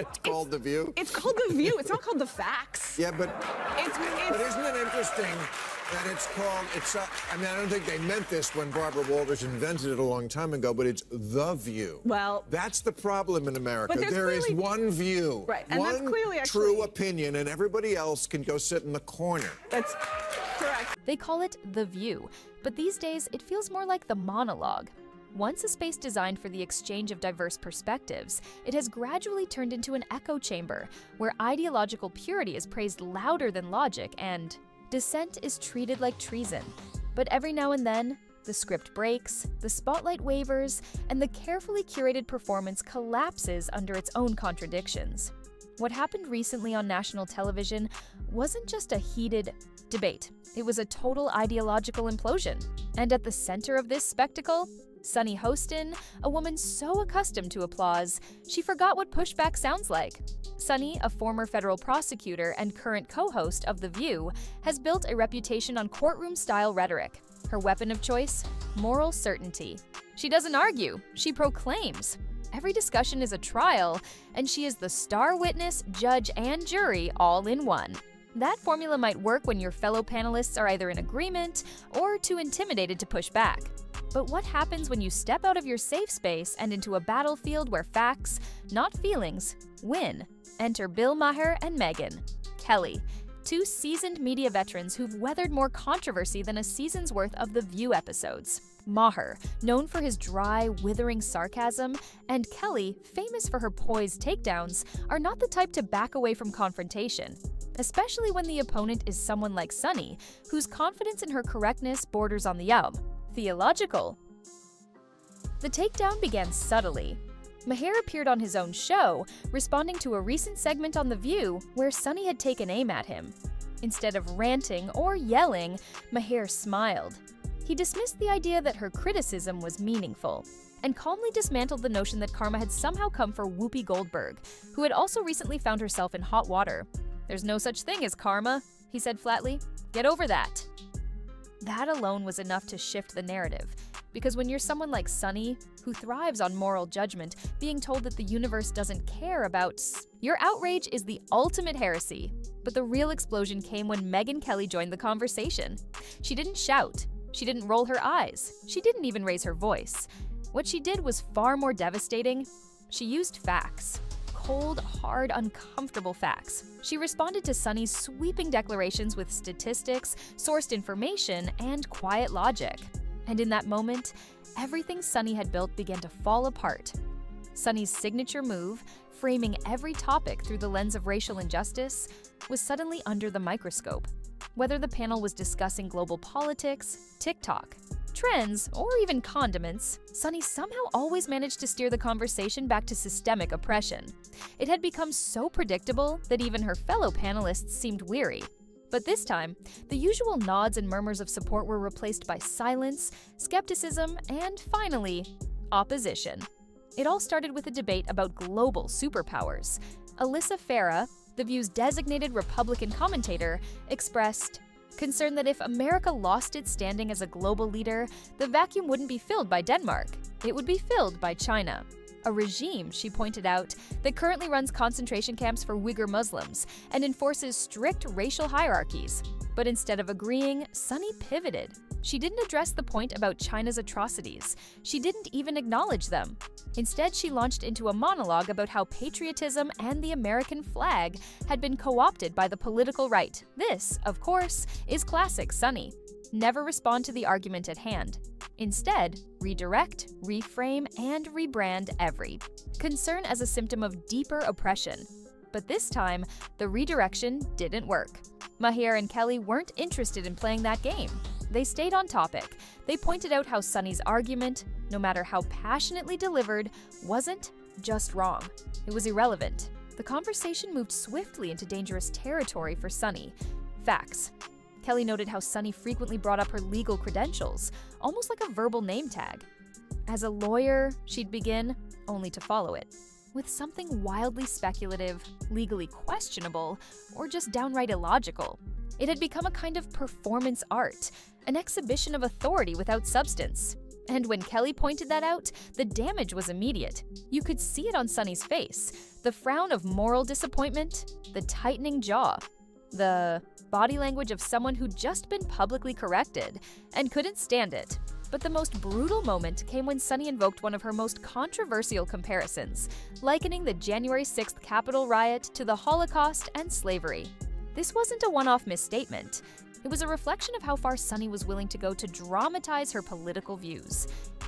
It's called The View? It's called The View. It's not called The Facts. Yeah, but It's isn't it interesting that it's called, I mean, I don't think they meant this when Barbara Walters invented it a long time ago, but it's The View. Well, that's the problem in America. But There is one view, right, and that's one clearly true opinion, and everybody else can go sit in the corner. That's correct. They call it The View, but these days it feels more like the monologue. Once a space designed for the exchange of diverse perspectives, it has gradually turned into an echo chamber where ideological purity is praised louder than logic and dissent is treated like treason. But every now and then, the script breaks, the spotlight wavers, and the carefully curated performance collapses under its own contradictions. What happened recently on national television wasn't just a heated debate. It was a total ideological implosion. And at the center of this spectacle, Sunny Hostin, a woman so accustomed to applause, she forgot what pushback sounds like. Sunny, a former federal prosecutor and current co-host of The View, has built a reputation on courtroom-style rhetoric. Her weapon of choice? Moral certainty. She doesn't argue, she proclaims. Every discussion is a trial, and she is the star witness, judge, and jury all in one. That formula might work when your fellow panelists are either in agreement or too intimidated to push back. But what happens when you step out of your safe space and into a battlefield where facts, not feelings, win? Enter Bill, Maher, and Megyn. Kelly, two seasoned media veterans who've weathered more controversy than a season's worth of The View episodes. Maher, known for his dry, withering sarcasm, and Kelly, famous for her poised takedowns, are not the type to back away from confrontation, especially when the opponent is someone like Sunny, whose confidence in her correctness borders on the theological. The takedown began subtly. Maher appeared on his own show, responding to a recent segment on The View where Sunny had taken aim at him. Instead of ranting or yelling, Maher smiled. He dismissed the idea that her criticism was meaningful, and calmly dismantled the notion that karma had somehow come for Whoopi Goldberg, who had also recently found herself in hot water. "There's no such thing as karma," he said flatly. "Get over that." That alone was enough to shift the narrative, because when you're someone like Sunny, who thrives on moral judgment, being told that the universe doesn't care about your outrage is the ultimate heresy. But the real explosion came when Megyn Kelly joined the conversation. She didn't shout, she didn't roll her eyes, she didn't even raise her voice. What she did was far more devastating. She used facts. Cold, hard, uncomfortable facts. She responded to Sunny's sweeping declarations with statistics, sourced information, and quiet logic. And in that moment, everything Sunny had built began to fall apart. Sunny's signature move, framing every topic through the lens of racial injustice, was suddenly under the microscope. Whether the panel was discussing global politics, TikTok, trends, or even condiments, Sunny somehow always managed to steer the conversation back to systemic oppression. It had become so predictable that even her fellow panelists seemed weary. But this time, the usual nods and murmurs of support were replaced by silence, skepticism, and finally, opposition. It all started with a debate about global superpowers. Alyssa Farah, The View's designated Republican commentator, expressed concern that if America lost its standing as a global leader, the vacuum wouldn't be filled by Denmark. It would be filled by China. A regime, she pointed out, that currently runs concentration camps for Uyghur Muslims and enforces strict racial hierarchies. But instead of agreeing, Sunny pivoted. She didn't address the point about China's atrocities. She didn't even acknowledge them. Instead, she launched into a monologue about how patriotism and the American flag had been co-opted by the political right. This, of course, is classic Sunny. Never respond to the argument at hand. Instead, redirect, reframe, and rebrand every concern as a symptom of deeper oppression. But this time, the redirection didn't work. Maher and Kelly weren't interested in playing that game. They stayed on topic. They pointed out how Sunny's argument, no matter how passionately delivered, wasn't just wrong. It was irrelevant. The conversation moved swiftly into dangerous territory for Sunny. Facts. Kelly noted how Sunny frequently brought up her legal credentials, almost like a verbal name tag. As a lawyer, she'd begin, only to follow it with something wildly speculative, legally questionable, or just downright illogical. It had become a kind of performance art, an exhibition of authority without substance. And when Kelly pointed that out, the damage was immediate. You could see it on Sunny's face. The frown of moral disappointment, the tightening jaw, the body language of someone who'd just been publicly corrected and couldn't stand it. But the most brutal moment came when Sunny invoked one of her most controversial comparisons, likening the January 6th Capitol riot to the Holocaust and slavery. This wasn't a one-off misstatement. It was a reflection of how far Sunny was willing to go to dramatize her political views.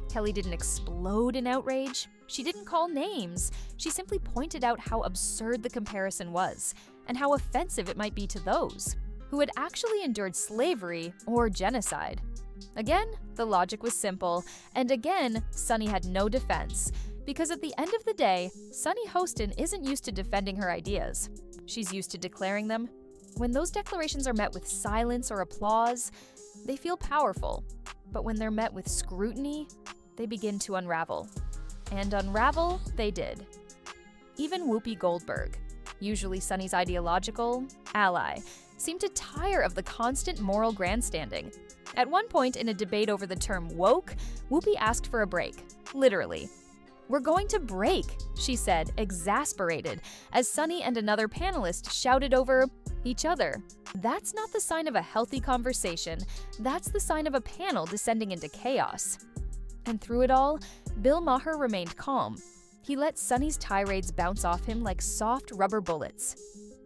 Kelly didn't explode in outrage. She didn't call names. She simply pointed out how absurd the comparison was, and how offensive it might be to those who had actually endured slavery or genocide. Again, the logic was simple, and again, Sunny had no defense. Because at the end of the day, Sunny Hostin isn't used to defending her ideas. She's used to declaring them. When those declarations are met with silence or applause, they feel powerful. But when they're met with scrutiny, they begin to unravel. And unravel they did. Even Whoopi Goldberg, usually Sunny's ideological ally, seemed to tire of the constant moral grandstanding. At one point in a debate over the term woke, Whoopi asked for a break, literally. "We're going to break," she said, exasperated, as Sunny and another panelist shouted over each other. That's not the sign of a healthy conversation, that's the sign of a panel descending into chaos. And through it all, Bill Maher remained calm. He let Sunny's tirades bounce off him like soft rubber bullets.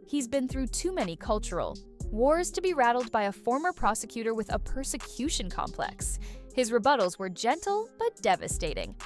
He's been through too many cultural wars to be rattled by a former prosecutor with a persecution complex. His rebuttals were gentle but devastating.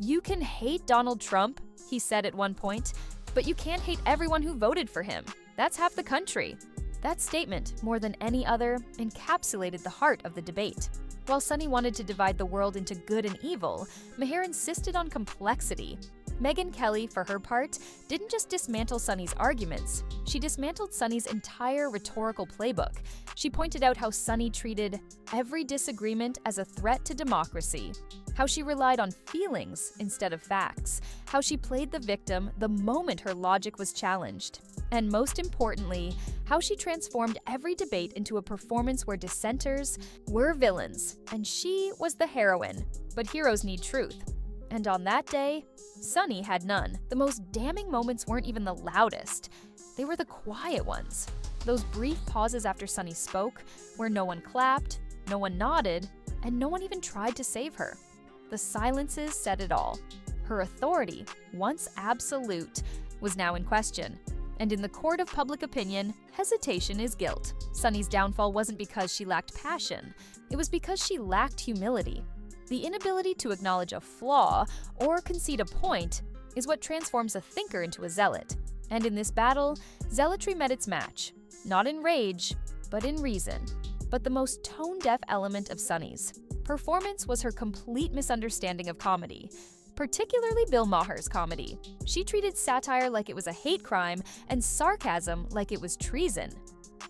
"You can hate Donald Trump," he said at one point, "but you can't hate everyone who voted for him. That's half the country." That statement, more than any other, encapsulated the heart of the debate. While Sunny wanted to divide the world into good and evil, Maher insisted on complexity. Megyn Kelly, for her part, didn't just dismantle Sunny's arguments, she dismantled Sunny's entire rhetorical playbook. She pointed out how Sunny treated every disagreement as a threat to democracy, how she relied on feelings instead of facts, how she played the victim the moment her logic was challenged, and most importantly, how she transformed every debate into a performance where dissenters were villains and she was the heroine. But heroes need truth. And on that day, Sunny had none. The most damning moments weren't even the loudest. They were the quiet ones. Those brief pauses after Sunny spoke, where no one clapped, no one nodded, and no one even tried to save her. The silences said it all. Her authority, once absolute, was now in question. And in the court of public opinion, hesitation is guilt. Sunny's downfall wasn't because she lacked passion. It was because she lacked humility. The inability to acknowledge a flaw or concede a point is what transforms a thinker into a zealot. And in this battle, zealotry met its match, not in rage, but in reason. But the most tone-deaf element of Sunny's performance was her complete misunderstanding of comedy, particularly Bill Maher's comedy. She treated satire like it was a hate crime and sarcasm like it was treason.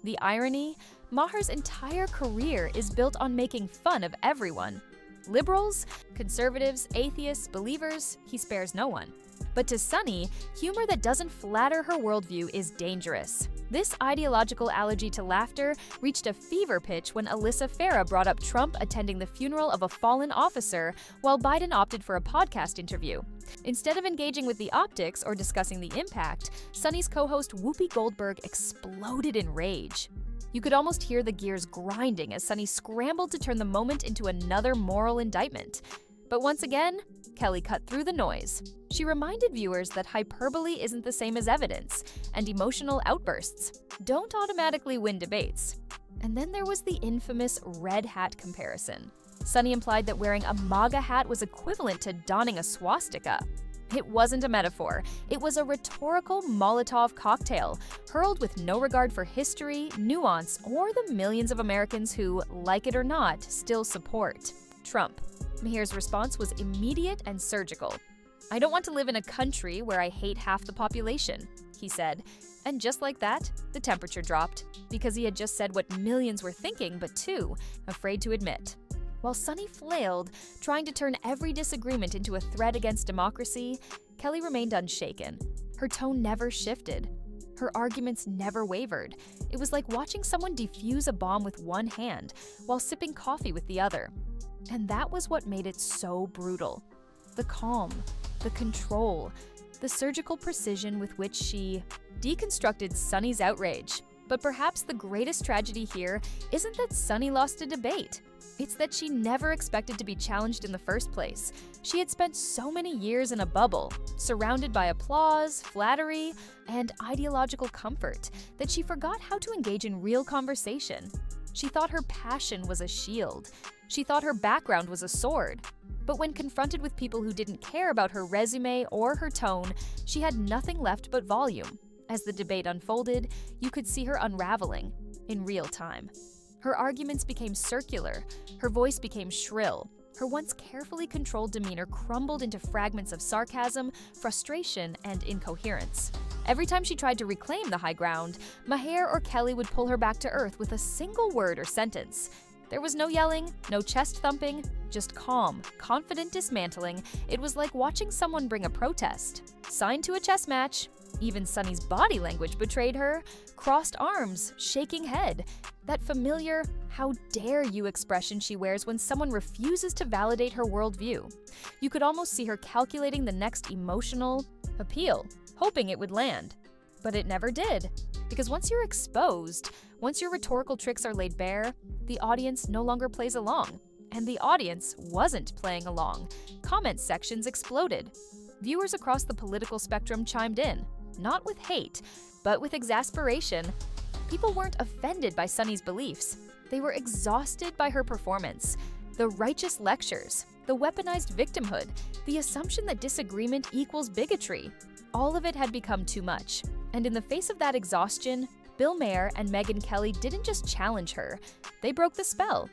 The irony? Maher's entire career is built on making fun of everyone. Liberals, conservatives, atheists, believers, he spares no one. But to Sunny, humor that doesn't flatter her worldview is dangerous. This ideological allergy to laughter reached a fever pitch when Alyssa Farah brought up Trump attending the funeral of a fallen officer while Biden opted for a podcast interview. Instead of engaging with the optics or discussing the impact, Sunny's co-host Whoopi Goldberg exploded in rage. You could almost hear the gears grinding as Sunny scrambled to turn the moment into another moral indictment. But once again, Kelly cut through the noise. She reminded viewers that hyperbole isn't the same as evidence, and emotional outbursts don't automatically win debates. And then there was the infamous red hat comparison. Sunny implied that wearing a MAGA hat was equivalent to donning a swastika. It wasn't a metaphor. It was a rhetorical Molotov cocktail, hurled with no regard for history, nuance, or the millions of Americans who, like it or not, still support Trump. Maher's response was immediate and surgical. "I don't want to live in a country where I hate half the population," he said. And just like that, the temperature dropped, because he had just said what millions were thinking but too afraid to admit. While Sunny flailed, trying to turn every disagreement into a threat against democracy, Kelly remained unshaken. Her tone never shifted. Her arguments never wavered. It was like watching someone defuse a bomb with one hand while sipping coffee with the other. And that was what made it so brutal. The calm, the control, the surgical precision with which she deconstructed Sunny's outrage. But perhaps the greatest tragedy here isn't that Sunny lost a debate. It's that she never expected to be challenged in the first place. She had spent so many years in a bubble, surrounded by applause, flattery, and ideological comfort, that she forgot how to engage in real conversation. She thought her passion was a shield. She thought her background was a sword. But when confronted with people who didn't care about her resume or her tone, she had nothing left but volume. As the debate unfolded, you could see her unraveling in real time. Her arguments became circular, her voice became shrill, her once carefully controlled demeanor crumbled into fragments of sarcasm, frustration, and incoherence. Every time she tried to reclaim the high ground, Maher or Kelly would pull her back to earth with a single word or sentence. There was no yelling, no chest thumping, just calm, confident dismantling. It was like watching someone bring a protest. Signed to a chess match. Even Sunny's body language betrayed her. Crossed arms, shaking head. That familiar, "how dare you" expression she wears when someone refuses to validate her worldview. You could almost see her calculating the next emotional appeal, hoping it would land. But it never did. Because once you're exposed, once your rhetorical tricks are laid bare, the audience no longer plays along. And the audience wasn't playing along. Comment sections exploded. Viewers across the political spectrum chimed in, not with hate, but with exasperation. People weren't offended by Sunny's beliefs. They were exhausted by her performance. The righteous lectures, the weaponized victimhood, the assumption that disagreement equals bigotry. All of it had become too much. And in the face of that exhaustion, Bill Maher and Megyn Kelly didn't just challenge her, they broke the spell.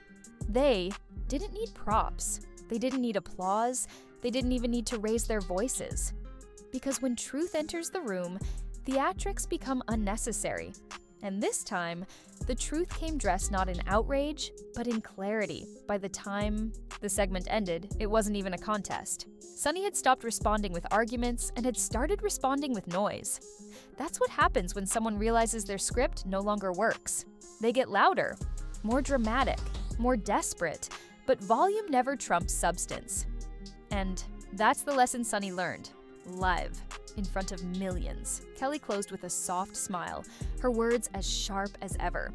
They didn't need props. They didn't need applause. They didn't even need to raise their voices. Because when truth enters the room, theatrics become unnecessary. And this time, the truth came dressed not in outrage, but in clarity. By the time the segment ended, it wasn't even a contest. Sunny had stopped responding with arguments and had started responding with noise. That's what happens when someone realizes their script no longer works. They get louder, more dramatic, more desperate, but volume never trumps substance. And that's the lesson Sunny learned, live, in front of millions. Kelly closed with a soft smile, her words as sharp as ever.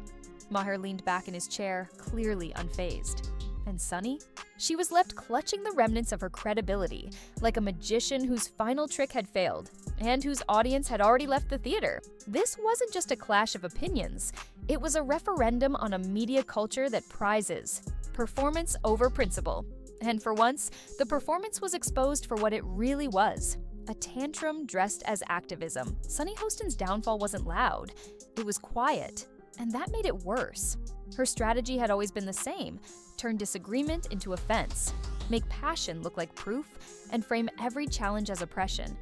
Maher leaned back in his chair, clearly unfazed. And Sunny? She was left clutching the remnants of her credibility, like a magician whose final trick had failed, and whose audience had already left the theater. This wasn't just a clash of opinions. It was a referendum on a media culture that prizes performance over principle. And for once, the performance was exposed for what it really was. A tantrum dressed as activism. Sunny Hostin's downfall wasn't loud. It was quiet. And that made it worse. Her strategy had always been the same. Turn disagreement into offense. Make passion look like proof. And frame every challenge as oppression.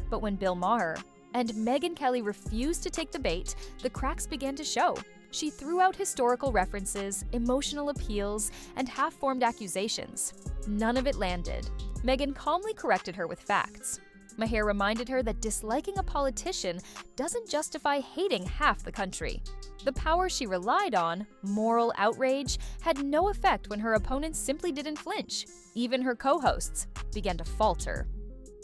But when Bill Maher and Megyn Kelly refused to take the bait, the cracks began to show. She threw out historical references, emotional appeals, and half-formed accusations. None of it landed. Megyn calmly corrected her with facts. Maher reminded her that disliking a politician doesn't justify hating half the country. The power she relied on, moral outrage, had no effect when her opponents simply didn't flinch. Even her co-hosts began to falter.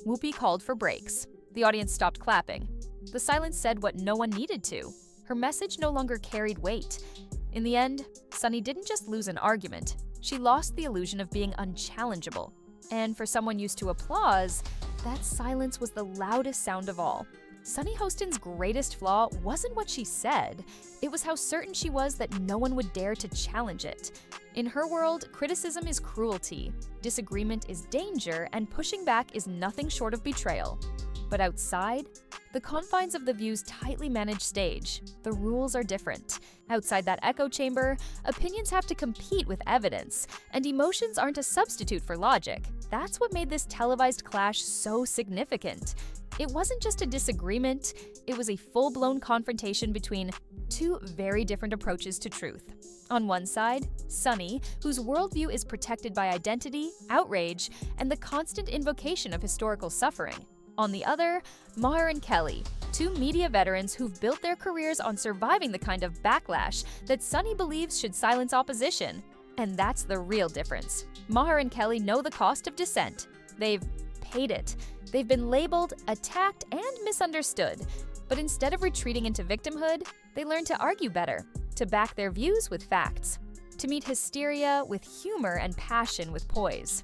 Whoopi called for breaks. The audience stopped clapping. The silence said what no one needed to. Her message no longer carried weight. In the end, Sunny didn't just lose an argument. She lost the illusion of being unchallengeable. And for someone used to applause, that silence was the loudest sound of all. Sunny Hostin's greatest flaw wasn't what she said. It was how certain she was that no one would dare to challenge it. In her world, criticism is cruelty, disagreement is danger, and pushing back is nothing short of betrayal. But outside, the confines of the View's tightly managed stage, the rules are different. Outside that echo chamber, opinions have to compete with evidence, and emotions aren't a substitute for logic. That's what made this televised clash so significant. It wasn't just a disagreement, it was a full-blown confrontation between two very different approaches to truth. On one side, Sunny, whose worldview is protected by identity, outrage, and the constant invocation of historical suffering. On the other, Maher and Kelly, two media veterans who've built their careers on surviving the kind of backlash that Sunny believes should silence opposition. And that's the real difference. Maher and Kelly know the cost of dissent. They've paid it. They've been labeled, attacked, and misunderstood. But instead of retreating into victimhood, they learn to argue better, to back their views with facts, to meet hysteria with humor and passion with poise.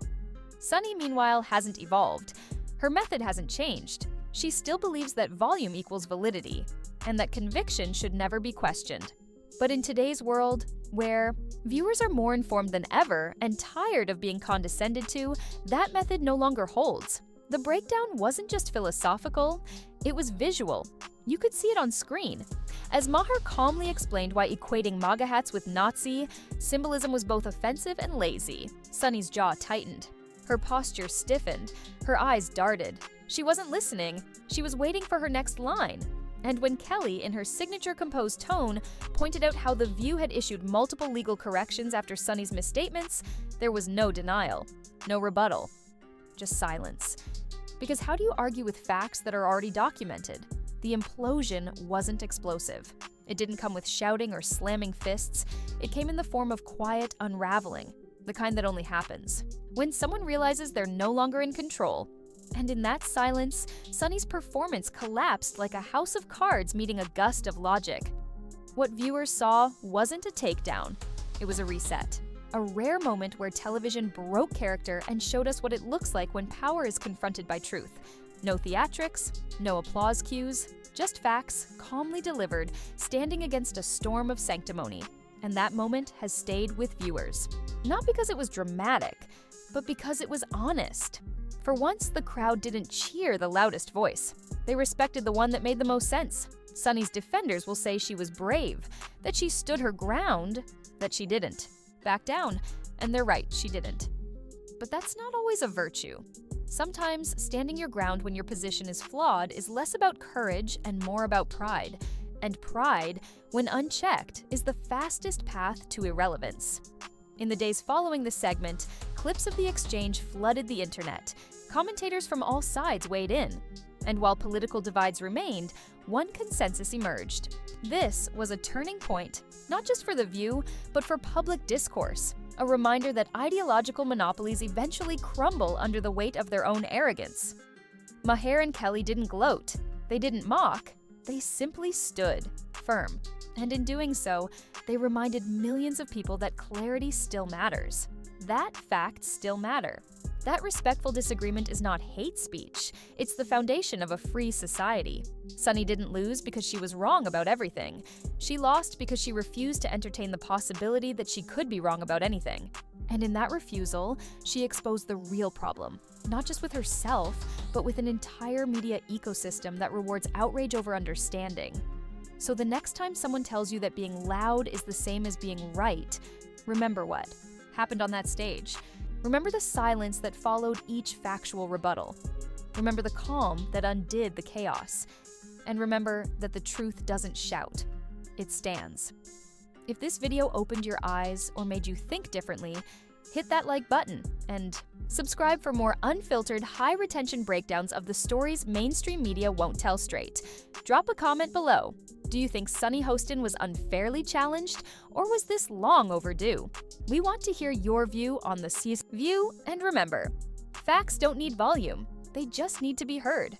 Sunny, meanwhile, hasn't evolved. Her method hasn't changed. She still believes that volume equals validity, and that conviction should never be questioned. But in today's world, where viewers are more informed than ever and tired of being condescended to, that method no longer holds. The breakdown wasn't just philosophical, it was visual. You could see it on screen. As Maher calmly explained why equating MAGA hats with Nazi symbolism was both offensive and lazy, Sunny's jaw tightened. Her posture stiffened, her eyes darted. She wasn't listening, she was waiting for her next line. And when Kelly, in her signature composed tone, pointed out how The View had issued multiple legal corrections after Sunny's misstatements, there was no denial, no rebuttal, just silence. Because how do you argue with facts that are already documented? The implosion wasn't explosive. It didn't come with shouting or slamming fists. It came in the form of quiet unraveling, the kind that only happens when someone realizes they're no longer in control. And in that silence, Sunny's performance collapsed like a house of cards meeting a gust of logic. What viewers saw wasn't a takedown, it was a reset. A rare moment where television broke character and showed us what it looks like when power is confronted by truth. No theatrics, no applause cues, just facts, calmly delivered, standing against a storm of sanctimony. And that moment has stayed with viewers. Not because it was dramatic, but because it was honest. For once, the crowd didn't cheer the loudest voice. They respected the one that made the most sense. Sunny's defenders will say she was brave, that she stood her ground, that she didn't. Back down, and they're right, she didn't. But that's not always a virtue. Sometimes standing your ground when your position is flawed is less about courage and more about pride. And pride, when unchecked, is the fastest path to irrelevance. In the days following the segment, clips of the exchange flooded the internet. Commentators from all sides weighed in. And while political divides remained, one consensus emerged. This was a turning point, not just for The View, but for public discourse. A reminder that ideological monopolies eventually crumble under the weight of their own arrogance. Maher and Kelly didn't gloat. They didn't mock. They simply stood firm. And in doing so, they reminded millions of people that clarity still matters. That facts still matter. That respectful disagreement is not hate speech. It's the foundation of a free society. Sunny didn't lose because she was wrong about everything. She lost because she refused to entertain the possibility that she could be wrong about anything. And in that refusal, she exposed the real problem, not just with herself, but with an entire media ecosystem that rewards outrage over understanding. So the next time someone tells you that being loud is the same as being right, remember what happened on that stage. Remember the silence that followed each factual rebuttal. Remember the calm that undid the chaos. And remember that the truth doesn't shout, it stands. If this video opened your eyes or made you think differently, hit that like button and subscribe for more unfiltered, high-retention breakdowns of the stories mainstream media won't tell straight. Drop a comment below. Do you think Sunny Hostin was unfairly challenged, or was this long overdue? We want to hear your view on the View, and remember, facts don't need volume, they just need to be heard.